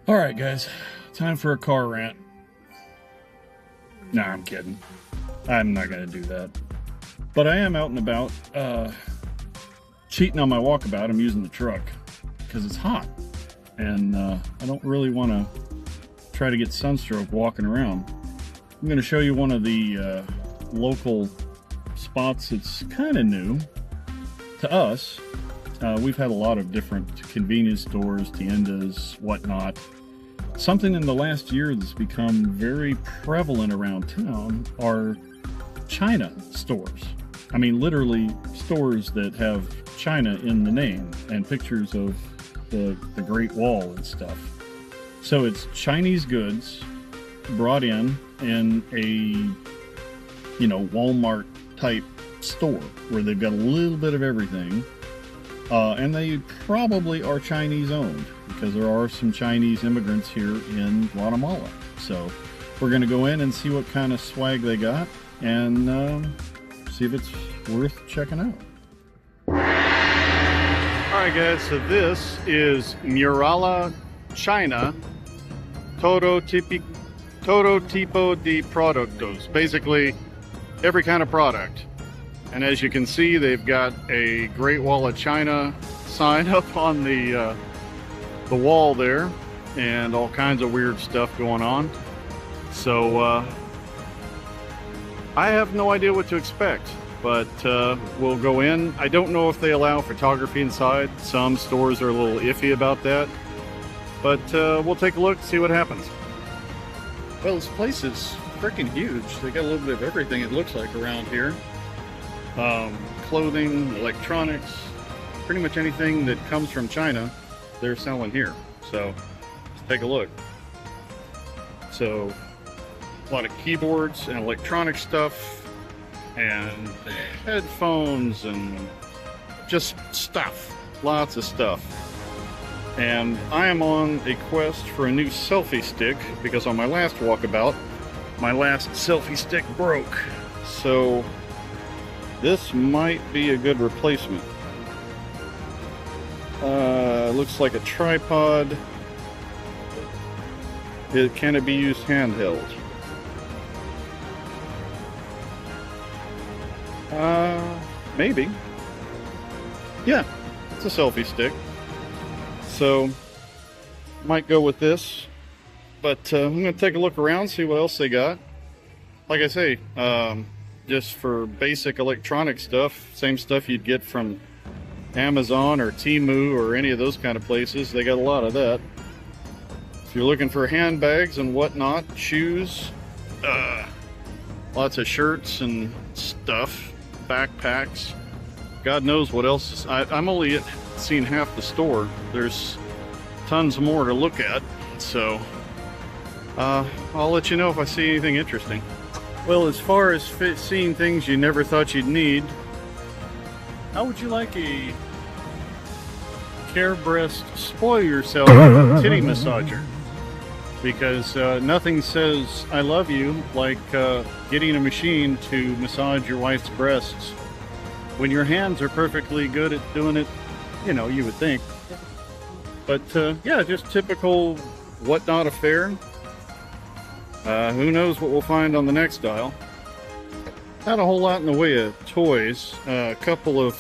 Alright guys, time for a car rant. Nah, I'm kidding. I'm not gonna do that. But I am out and about, cheating on my walkabout. I'm using the truck because it's hot. And I don't really want to try to get sunstroke walking around. I'm going to show you one of the local spots that's kind of new to us. We've had a lot of different convenience stores, tiendas, whatnot. Something in the last year that's become very prevalent around town are China stores. I mean, literally stores that have China in the name and pictures of the Great Wall and stuff. So it's Chinese goods brought in a, Walmart type store where they've got a little bit of everything. And they probably are Chinese owned because there are some Chinese immigrants here in Guatemala. So we're going to go in and see what kind of swag they got and see if it's worth checking out. Alright guys, so this is Murala China todo tipo de productos. Basically every kind of product. And as you can see, they've got a Great Wall of China sign up on the wall there, and all kinds of weird stuff going on. So I have no idea what to expect, but we'll go in. I don't know if they allow photography inside. Some stores are a little iffy about that, but we'll take a look, see what happens. Well, this place is freaking huge. They got a little bit of everything, it looks like, around here. Clothing, electronics, pretty much anything that comes from China, they're selling here. So let's take a look. So a lot of keyboards and electronic stuff and headphones and just stuff, lots of stuff. And I am on a quest for a new selfie stick because on my last walkabout, my last selfie stick broke. So this might be a good replacement. Looks like a tripod. Can it be used handheld? Maybe. Yeah, it's a selfie stick. So, might go with this. But I'm going to take a look around, see what else they got. Like I say, just for basic electronic stuff, same stuff you'd get from Amazon or Temu or any of those kind of places. They got a lot of that. If you're looking for handbags and whatnot, shoes, lots of shirts and stuff, backpacks, God knows what else. I'm only seen half the store. There's tons more to look at, so I'll let you know if I see anything interesting. Well, as far as seeing things you never thought you'd need, how would you like a Care Breast Spoil Yourself titty massager? Because nothing says I love you like getting a machine to massage your wife's breasts when your hands are perfectly good at doing it, you would think. But yeah, just typical whatnot affair. Who knows what we'll find on the next aisle. Not a whole lot in the way of toys. A couple of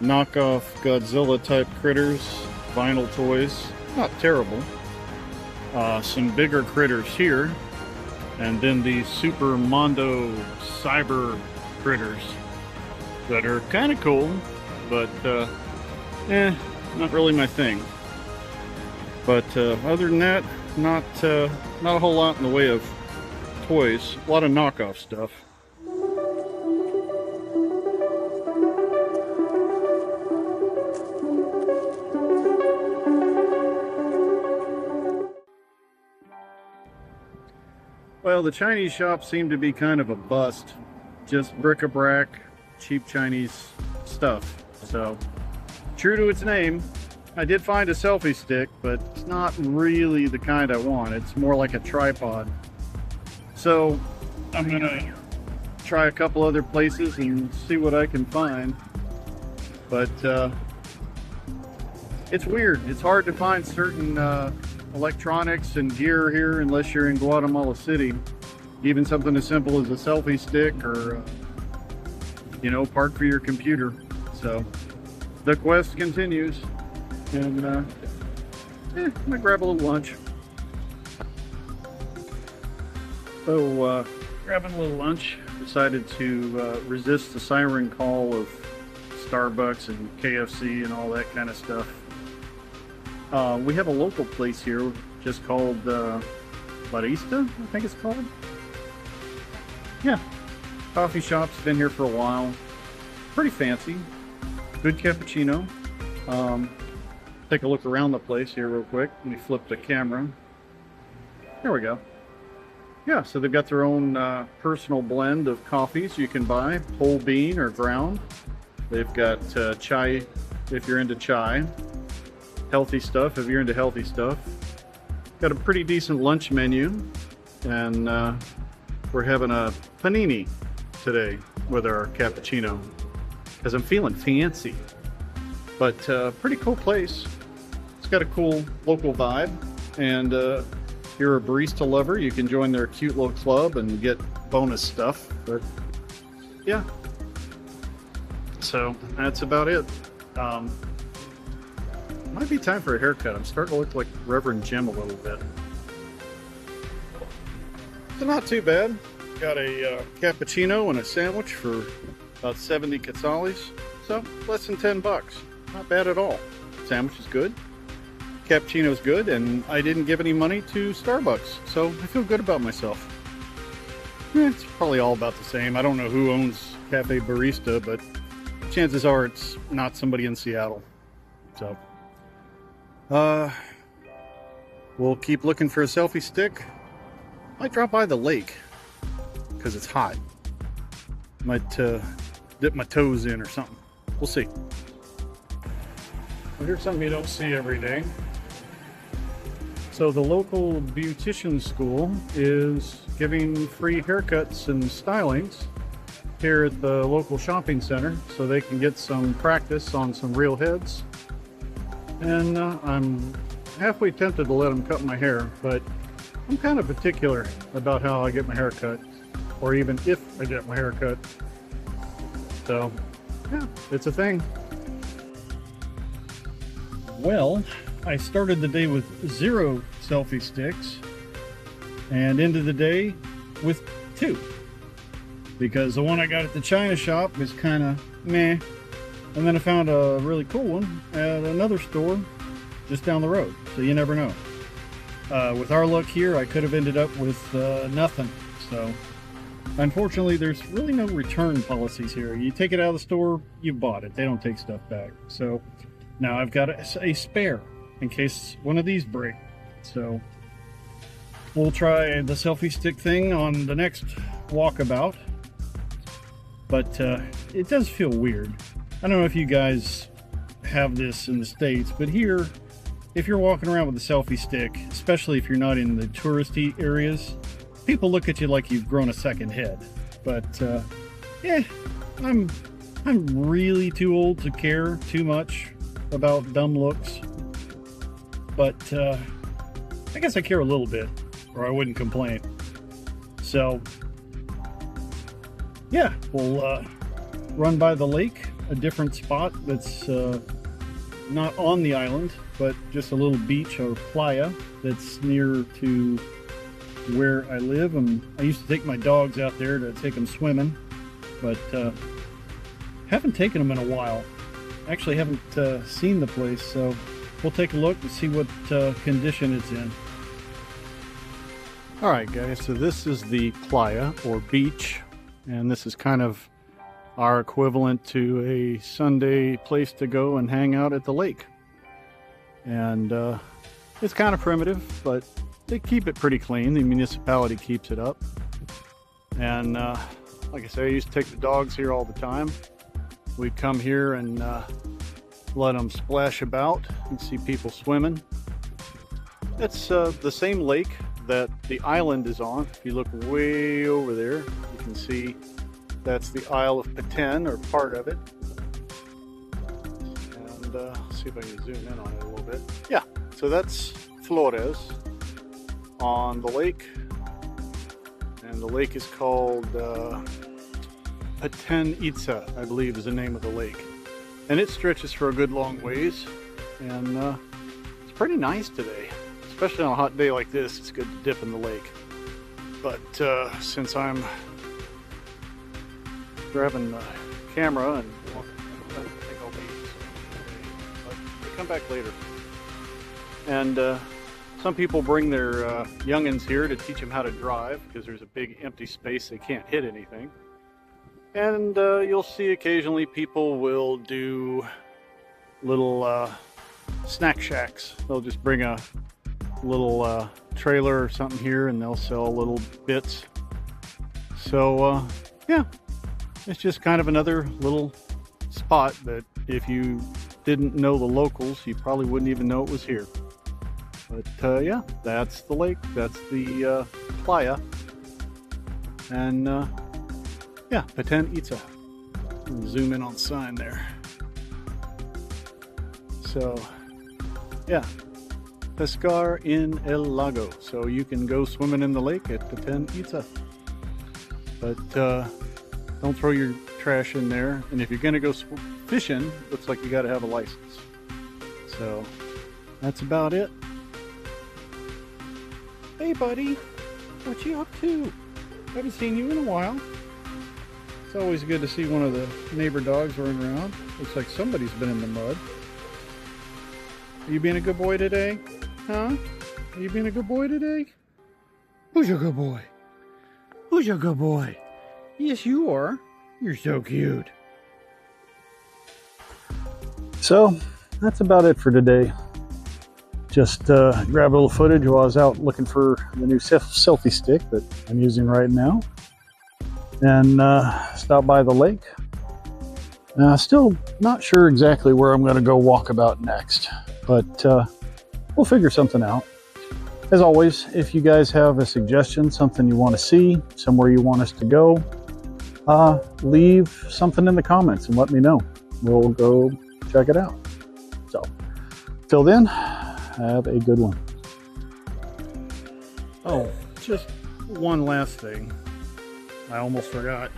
knockoff Godzilla type critters, vinyl toys. Not terrible. Some bigger critters here. And then these Super Mondo Cyber critters that are kind of cool, but not really my thing. But other than that, not a whole lot in the way of toys. A lot of knockoff stuff. Well, the Chinese shops seem to be kind of a bust. Just bric-a-brac, cheap Chinese stuff. So, true to its name. I did find a selfie stick, but it's not really the kind I want. It's more like a tripod. So I'm gonna try a couple other places and see what I can find. But it's weird. It's hard to find certain electronics and gear here unless you're in Guatemala City. Even something as simple as a selfie stick or, you know, part for your computer. So the quest continues, and I'm gonna grab a little lunch. So grabbing a little lunch, decided to resist the siren call of Starbucks and KFC and all that kind of stuff. We have a local place here just called Barista, I think it's called. Yeah, coffee shop's been here for a while. Pretty fancy, good cappuccino. Take a look around the place here real quick. Let me flip the camera. There we go. Yeah, so they've got their own personal blend of coffees you can buy, whole bean or ground. They've got chai if you're into chai, healthy stuff if you're into healthy stuff. Got a pretty decent lunch menu, and we're having a panini today with our cappuccino because I'm feeling fancy. But pretty cool place. It's got a cool local vibe, and if you're a barista lover, you can join their cute little club and get bonus stuff. But yeah, so that's about it. Might be time for a haircut. I'm starting to look like Reverend Jim a little bit. So not too bad. Got a cappuccino and a sandwich for about 70 quetzales. So less than 10 bucks. Not bad at all. Sandwich is good. Cappuccino is good, and I didn't give any money to Starbucks, so I feel good about myself. It's probably all about the same. I don't know who owns Cafe Barista, but chances are it's not somebody in Seattle. So we'll keep looking for a selfie stick. Might drop by the lake because it's hot. Might dip my toes in or something. We'll see. Well, here's something you don't see every day. So the local beautician school is giving free haircuts and stylings here at the local shopping center, so they can get some practice on some real heads. And I'm halfway tempted to let them cut my hair, but I'm kind of particular about how I get my hair cut, or even if I get my hair cut. So yeah, it's a thing. Well, I started the day with 0 selfie sticks and ended the day with 2, because the one I got at the China shop was kind of meh, and then I found a really cool one at another store just down the road, so you never know. With our luck here, I could have ended up with nothing. So unfortunately, there's really no return policies here. You take it out of the store, you bought it. They don't take stuff back. So now I've got a spare in case one of these break. So we'll try the selfie stick thing on the next Walkabout. But it does feel weird. I don't know if you guys have this in the States, but here, if you're walking around with a selfie stick, especially if you're not in the touristy areas, people look at you like you've grown a second head. But yeah, I'm really too old to care too much about dumb looks. But I guess I care a little bit, or I wouldn't complain. So yeah, we'll run by the lake, a different spot that's not on the island, but just a little beach or playa that's near to where I live. And I used to take my dogs out there to take them swimming, but haven't taken them in a while. Actually haven't seen the place, so we'll take a look and see what condition it's in. Alright guys, so this is the playa or beach, and this is kind of our equivalent to a Sunday place to go and hang out at the lake. And it's kind of primitive, but they keep it pretty clean. The municipality keeps it up. And like I say, I used to take the dogs here all the time. We'd come here and let them splash about and see people swimming. It's the same lake that the island is on. If you look way over there, you can see that's the Isle of Petén, or part of it. And see if I can zoom in on it a little bit. Yeah, so that's Flores on the lake, and the lake is called Paten Itza, I believe is the name of the lake, and it stretches for a good long ways, and it's pretty nice today, especially on a hot day like this. It's good to dip in the lake, but since I'm grabbing the camera and walking, I don't think I'll be today, but I'll come back later. And some people bring their youngins here to teach them how to drive, because there's a big empty space, they can't hit anything. And you'll see occasionally people will do little snack shacks. They'll just bring a little trailer or something here, and they'll sell little bits. So yeah, it's just kind of another little spot that if you didn't know the locals, you probably wouldn't even know it was here. But yeah, that's the lake, that's the playa, and yeah, Paten Itza. Zoom in on the sign there. So yeah, pescar en el lago. So you can go swimming in the lake at Paten Itza. But don't throw your trash in there. And if you're gonna go fishing, looks like you gotta have a license. So that's about it. Hey buddy, what you up to? Haven't seen you in a while. It's always good to see one of the neighbor dogs running around. Looks like somebody's been in the mud. Are you being a good boy today? Huh? Are you being a good boy today? Who's your good boy? Who's your good boy? Yes, you are. You're so cute. So, that's about it for today. Just grabbed a little footage while I was out looking for the new selfie stick that I'm using right now. And stopped by the lake. Still not sure exactly where I'm going to go walkabout next, but we'll figure something out. As always, if you guys have a suggestion, something you want to see, somewhere you want us to go, leave something in the comments and let me know. We'll go check it out. So, till then, have a good one. Oh, just one last thing. I almost forgot.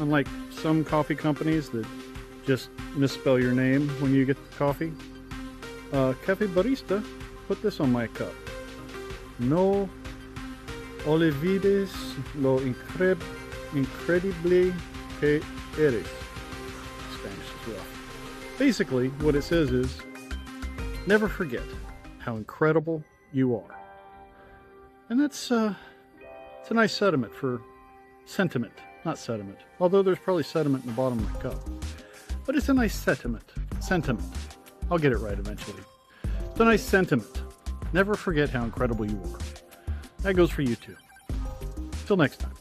Unlike some coffee companies that just misspell your name when you get the coffee, Cafe Barista put this on my cup. No olvides lo incredibly que eres. Spanish as well. Basically, what it says is, never forget how incredible you are. And that's it's a nice sentiment, not sediment. Although there's probably sediment in the bottom of my cup. But it's a nice sentiment. I'll get it right eventually. It's a nice sentiment. Never forget how incredible you are. That goes for you too. Till next time.